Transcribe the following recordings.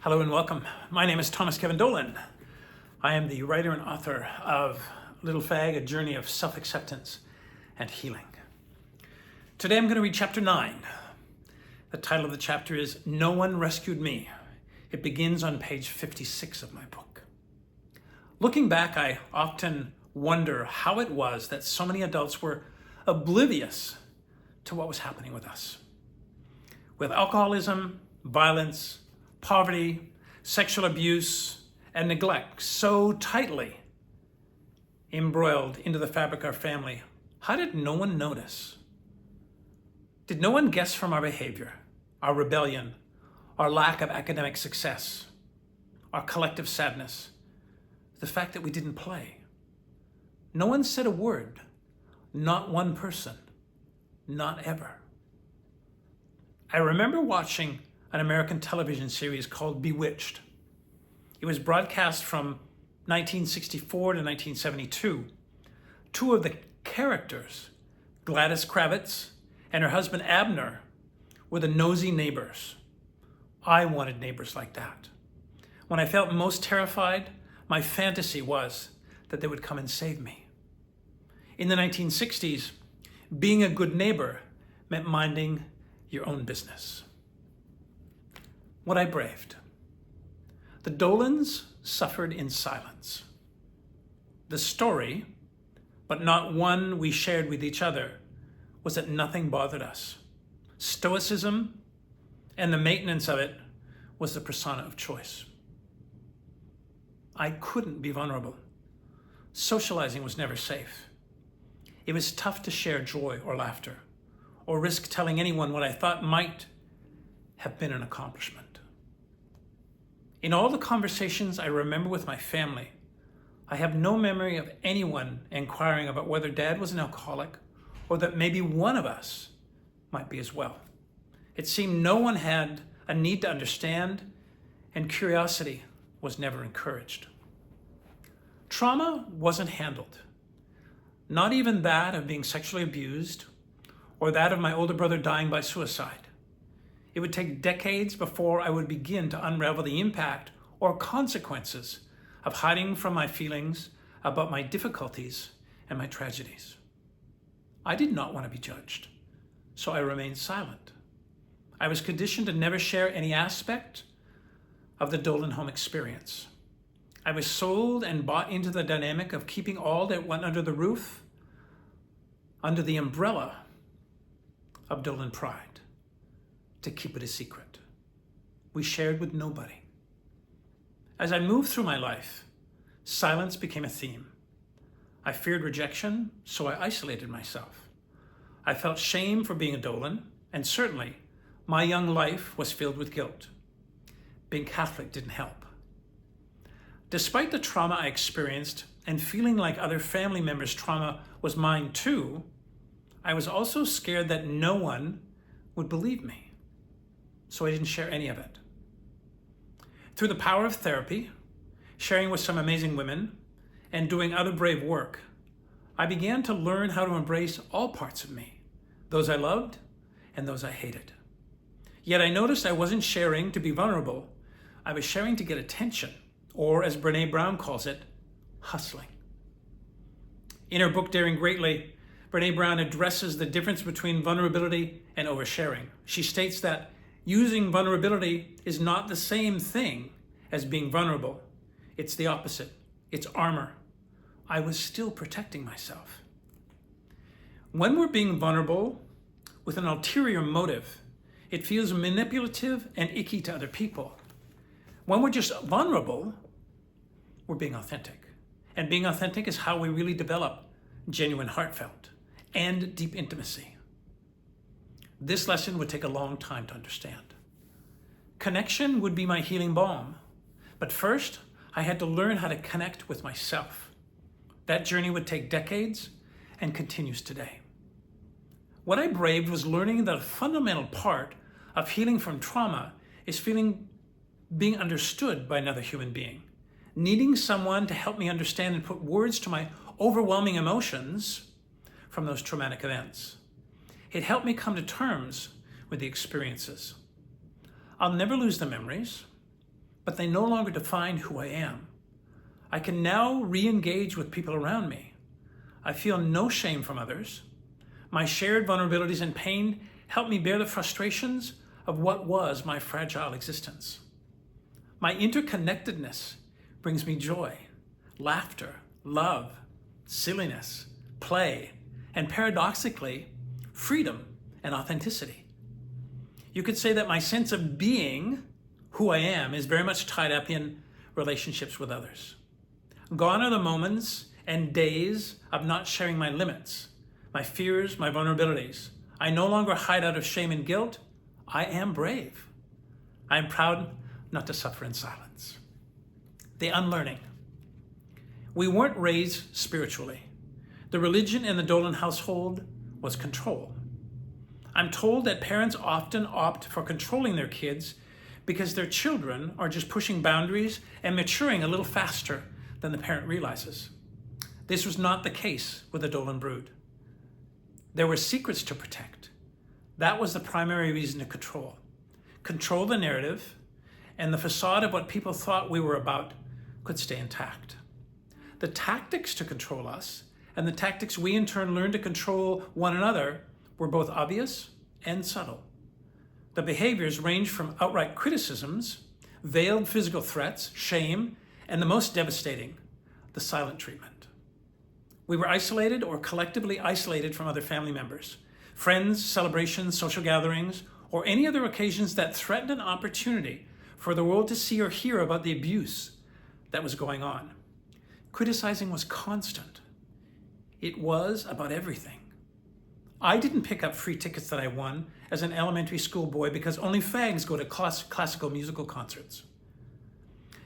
Hello and welcome. My name is Thomas Kevin Dolan. I am the writer and author of Little Fag, A Journey of Self-Acceptance and Healing. Today I'm going to read chapter 9. The title of the chapter is No One Rescued Me. It begins on page 56 of my book. Looking back, I often wonder how it was that so many adults were oblivious to what was happening with us. With alcoholism, violence, poverty, sexual abuse, and neglect so tightly embroiled into the fabric of our family, how did no one notice? Did no one guess from our behavior, our rebellion, our lack of academic success, our collective sadness, the fact that we didn't play? No one said a word, not one person, not ever. I remember watching an American television series called Bewitched. It was broadcast from 1964 to 1972. Two of the characters, Gladys Kravitz and her husband Abner, were the nosy neighbors. I wanted neighbors like that. When I felt most terrified, my fantasy was that they would come and save me. In the 1960s, being a good neighbor meant minding your own business. What I braved. The Dolans suffered in silence. The story, but not one we shared with each other, was that nothing bothered us. Stoicism and the maintenance of it was the persona of choice. I couldn't be vulnerable. Socializing was never safe. It was tough to share joy or laughter, or risk telling anyone what I thought might have been an accomplishment. In all the conversations I remember with my family, I have no memory of anyone inquiring about whether Dad was an alcoholic or that maybe one of us might be as well. It seemed no one had a need to understand, and curiosity was never encouraged. Trauma wasn't handled, not even that of being sexually abused or that of my older brother dying by suicide. It would take decades before I would begin to unravel the impact or consequences of hiding from my feelings about my difficulties and my tragedies. I did not want to be judged, so I remained silent. I was conditioned to never share any aspect of the Dolan home experience. I was sold and bought into the dynamic of keeping all that went under the roof, under the umbrella of Dolan pride, to keep it a secret. We shared with nobody. As I moved through my life, silence became a theme. I feared rejection, so I isolated myself. I felt shame for being a Dolan, and certainly my young life was filled with guilt. Being Catholic didn't help. Despite the trauma I experienced and feeling like other family members' trauma was mine too, I was also scared that no one would believe me. So I didn't share any of it. Through the power of therapy, sharing with some amazing women, and doing other brave work, I began to learn how to embrace all parts of me, those I loved and those I hated. Yet I noticed I wasn't sharing to be vulnerable. I was sharing to get attention, or as Brene Brown calls it, hustling. In her book, Daring Greatly, Brene Brown addresses the difference between vulnerability and oversharing. She states that using vulnerability is not the same thing as being vulnerable. It's the opposite. It's armor. I was still protecting myself. When we're being vulnerable with an ulterior motive, it feels manipulative and icky to other people. When we're just vulnerable, we're being authentic. And being authentic is how we really develop genuine heartfelt and deep intimacy. This lesson would take a long time to understand. Connection would be my healing balm, but first I had to learn how to connect with myself. That journey would take decades and continues today. What I braved was learning that a fundamental part of healing from trauma is being understood by another human being, needing someone to help me understand and put words to my overwhelming emotions from those traumatic events. It helped me come to terms with the experiences. I'll never lose the memories. but they no longer define who I am. I can now re-engage with people around me. I feel no shame from others. My shared vulnerabilities and pain help me bear the frustrations of what was my fragile existence. My interconnectedness brings me joy, laughter, love, silliness, play, and paradoxically, freedom and authenticity. You could say that my sense of being who I am is very much tied up in relationships with others. Gone are the moments and days of not sharing my limits, my fears, my vulnerabilities. I no longer hide out of shame and guilt. I am brave. I am proud not to suffer in silence. The unlearning. We weren't raised spiritually. The religion in the Dolan household was control. I'm told that parents often opt for controlling their kids because their children are just pushing boundaries and maturing a little faster than the parent realizes. This was not the case with the Dolan brood. There were secrets to protect. That was the primary reason to control. Control the narrative, and the facade of what people thought we were about could stay intact. The tactics to control us and the tactics we in turn learned to control one another were both obvious and subtle. The behaviors ranged from outright criticisms, veiled physical threats, shame, and the most devastating, the silent treatment. We were isolated or collectively isolated from other family members, friends, celebrations, social gatherings, or any other occasions that threatened an opportunity for the world to see or hear about the abuse that was going on. Criticizing was constant. It was about everything. I didn't pick up free tickets that I won as an elementary school boy because only fags go to classical musical concerts.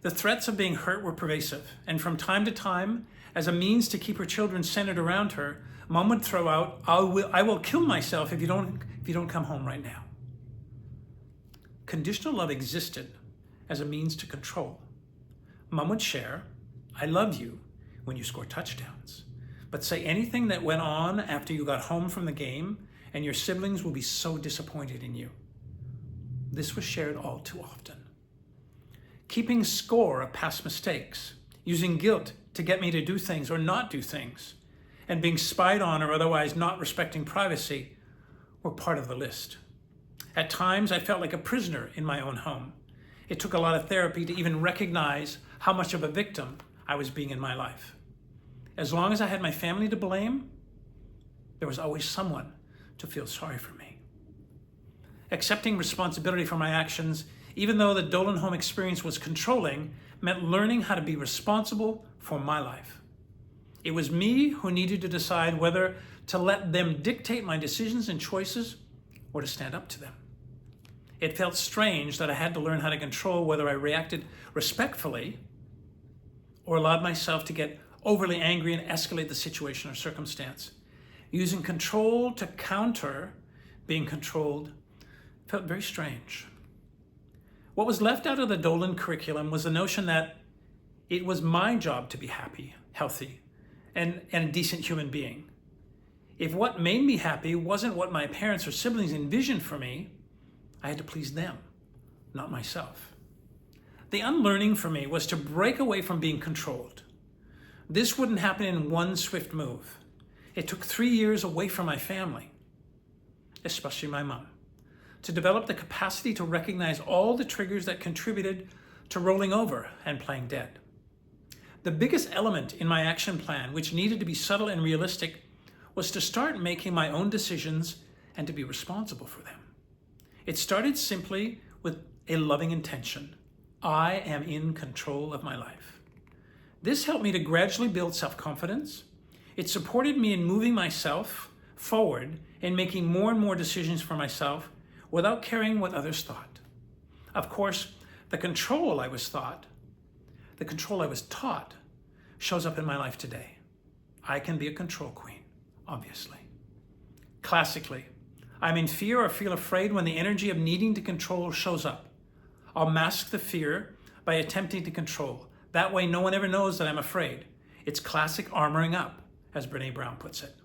The threats of being hurt were pervasive, and from time to time, as a means to keep her children centered around her, Mom would throw out, I will kill myself if you don't come home right now. Conditional love existed as a means to control. Mom would share, I love you when you score touchdowns, but say anything that went on after you got home from the game, and your siblings will be so disappointed in you. This was shared all too often. Keeping score of past mistakes, using guilt to get me to do things or not do things, and being spied on or otherwise not respecting privacy were part of the list. At times, I felt like a prisoner in my own home. It took a lot of therapy to even recognize how much of a victim I was being in my life. As long as I had my family to blame, there was always someone to feel sorry for me. Accepting responsibility for my actions, even though the Dolan home experience was controlling, meant learning how to be responsible for my life. It was me who needed to decide whether to let them dictate my decisions and choices or to stand up to them. It felt strange that I had to learn how to control whether I reacted respectfully or allowed myself to get overly angry and escalate the situation or circumstance. Using control to counter being controlled felt very strange. What was left out of the Dolan curriculum was the notion that it was my job to be happy, healthy, and a decent human being. If what made me happy wasn't what my parents or siblings envisioned for me, I had to please them, not myself. The unlearning for me was to break away from being controlled. This wouldn't happen in one swift move. It took 3 years away from my family, especially my mom, to develop the capacity to recognize all the triggers that contributed to rolling over and playing dead. The biggest element in my action plan, which needed to be subtle and realistic, was to start making my own decisions and to be responsible for them. It started simply with a loving intention. I am in control of my life. This helped me to gradually build self-confidence. It supported me in moving myself forward and making more and more decisions for myself without caring what others thought. Of course, the control I was taught shows up in my life today. I can be a control queen, obviously. Classically, I'm in fear or feel afraid when the energy of needing to control shows up. I'll mask the fear by attempting to control. That way no one ever knows that I'm afraid. It's classic armoring up, as Brené Brown puts it.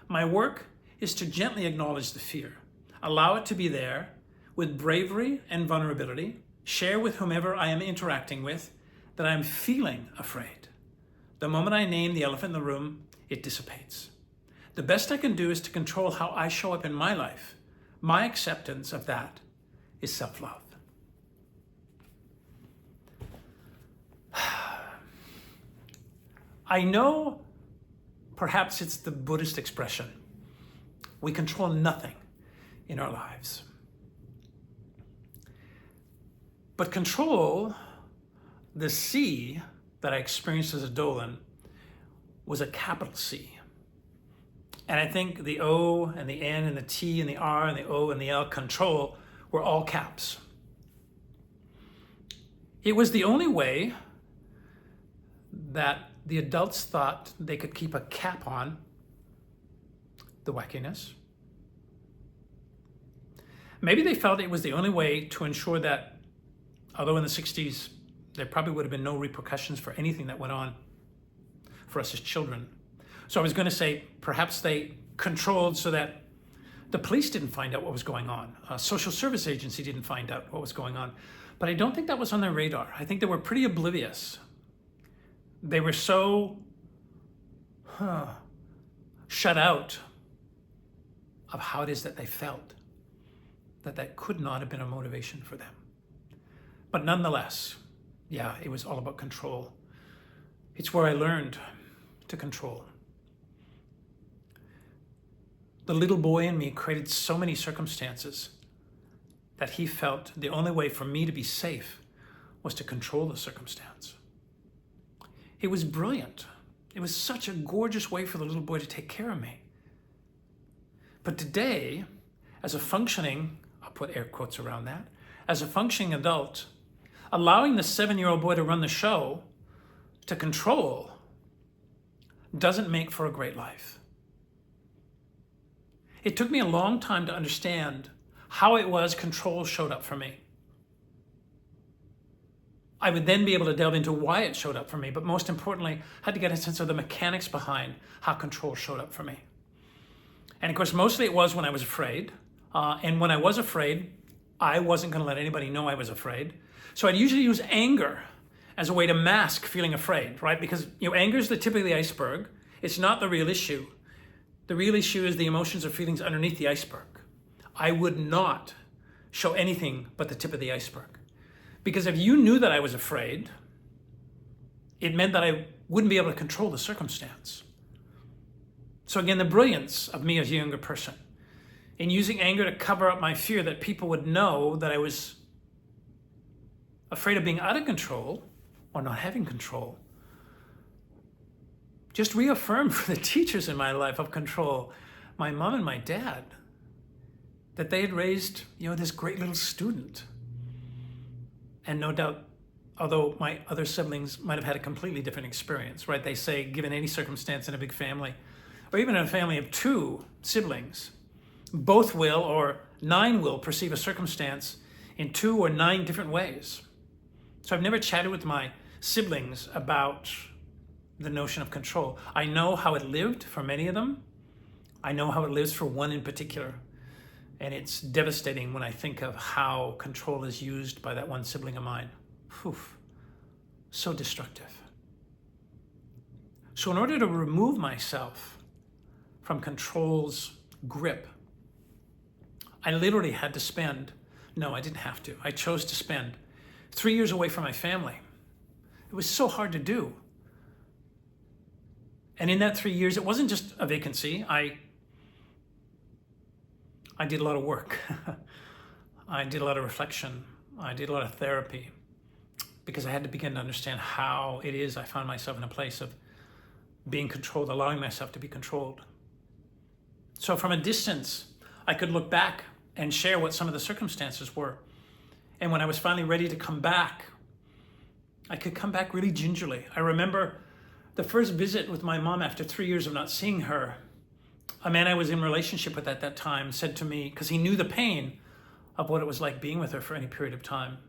My work is to gently acknowledge the fear, allow it to be there with bravery and vulnerability, share with whomever I am interacting with that I'm feeling afraid. The moment I name the elephant in the room, it dissipates. The best I can do is to control how I show up in my life. My acceptance of that is self-love. I know perhaps it's the Buddhist expression. We control nothing in our lives. But control, the C that I experienced as a Dolan, was a capital C. And I think the O and the N and the T and the R and the O and the L, control, were all caps. It was the only way that the adults thought they could keep a cap on the wackiness. Maybe they felt it was the only way to ensure that, although in the 60s, there probably would have been no repercussions for anything that went on for us as children. So I was going to say, perhaps they controlled so that the police didn't find out what was going on. A social service agency didn't find out what was going on. But I don't think that was on their radar. I think they were pretty oblivious. They were so shut out of how it is that they felt that could not have been a motivation for them. But nonetheless, yeah, it was all about control. It's where I learned to control. The little boy in me created so many circumstances that he felt the only way for me to be safe was to control the circumstance. It was brilliant. It was such a gorgeous way for the little boy to take care of me. But today, as a functioning, I'll put air quotes around that, as a functioning adult, allowing the 7-year-old boy to run the show, to control, doesn't make for a great life. It took me a long time to understand how it was control showed up for me. I would then be able to delve into why it showed up for me, but most importantly, I had to get a sense of the mechanics behind how control showed up for me. And of course, mostly it was when I was afraid. And when I was afraid, I wasn't going to let anybody know I was afraid. So I'd usually use anger as a way to mask feeling afraid, right? Because anger is the tip of the iceberg. It's not the real issue. The real issue is the emotions or feelings underneath the iceberg. I would not show anything but the tip of the iceberg. Because if you knew that I was afraid, it meant that I wouldn't be able to control the circumstance. So again, the brilliance of me as a younger person in using anger to cover up my fear that people would know that I was afraid of being out of control or not having control, just reaffirmed for the teachers in my life of control, my mom and my dad, that they had raised, this great little student. And no doubt, although my other siblings might have had a completely different experience, right? They say, given any circumstance in a big family, or even in a family of 2 siblings, both will, or 9 will, perceive a circumstance in 2 or 9 different ways. So I've never chatted with my siblings about the notion of control. I know how it lived for many of them. I know how it lives for one in particular. And it's devastating when I think of how control is used by that one sibling of mine. Whew, so destructive. So in order to remove myself from control's grip, I literally had to spend, no, I didn't have to, I chose to spend 3 years away from my family. It was so hard to do. And in that 3 years, it wasn't just a vacancy. I did a lot of work. I did a lot of reflection. I did a lot of therapy because I had to begin to understand how it is I found myself in a place of being controlled, allowing myself to be controlled. So from a distance, I could look back and share what some of the circumstances were. And when I was finally ready to come back, I could come back really gingerly. I remember the first visit with my mom after 3 years of not seeing her. A man I was in relationship with at that time said to me, because he knew the pain of what it was like being with her for any period of time.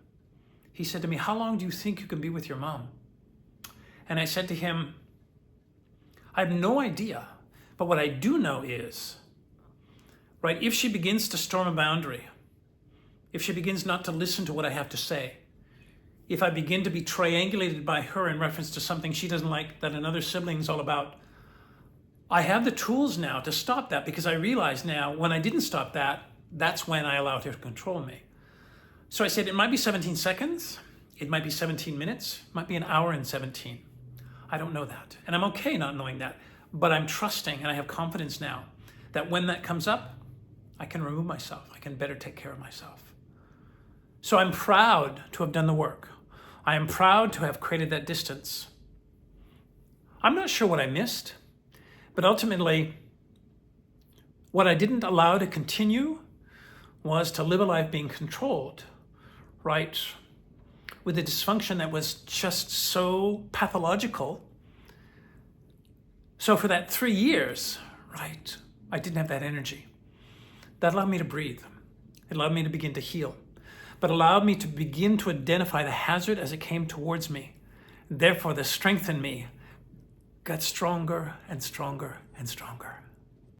He said to me, "How long do you think you can be with your mom?" And I said to him, "I have no idea, but what I do know is, right, if she begins to storm a boundary, if she begins not to listen to what I have to say, if I begin to be triangulated by her in reference to something she doesn't like that another sibling's all about, I have the tools now to stop that, because I realize now when I didn't stop that, that's when I allowed her to control me. So I said, it might be 17 seconds, it might be 17 minutes, it might be an hour and 17. I don't know that. And I'm okay not knowing that, but I'm trusting and I have confidence now that when that comes up, I can remove myself. I can better take care of myself. So I'm proud to have done the work. I am proud to have created that distance. I'm not sure what I missed, but ultimately, what I didn't allow to continue was to live a life being controlled, right? With a dysfunction that was just so pathological. So for that 3 years, right, I didn't have that energy. That allowed me to breathe. It allowed me to begin to heal, but allowed me to begin to identify the hazard as it came towards me. Therefore, the strength in me got stronger and stronger and stronger.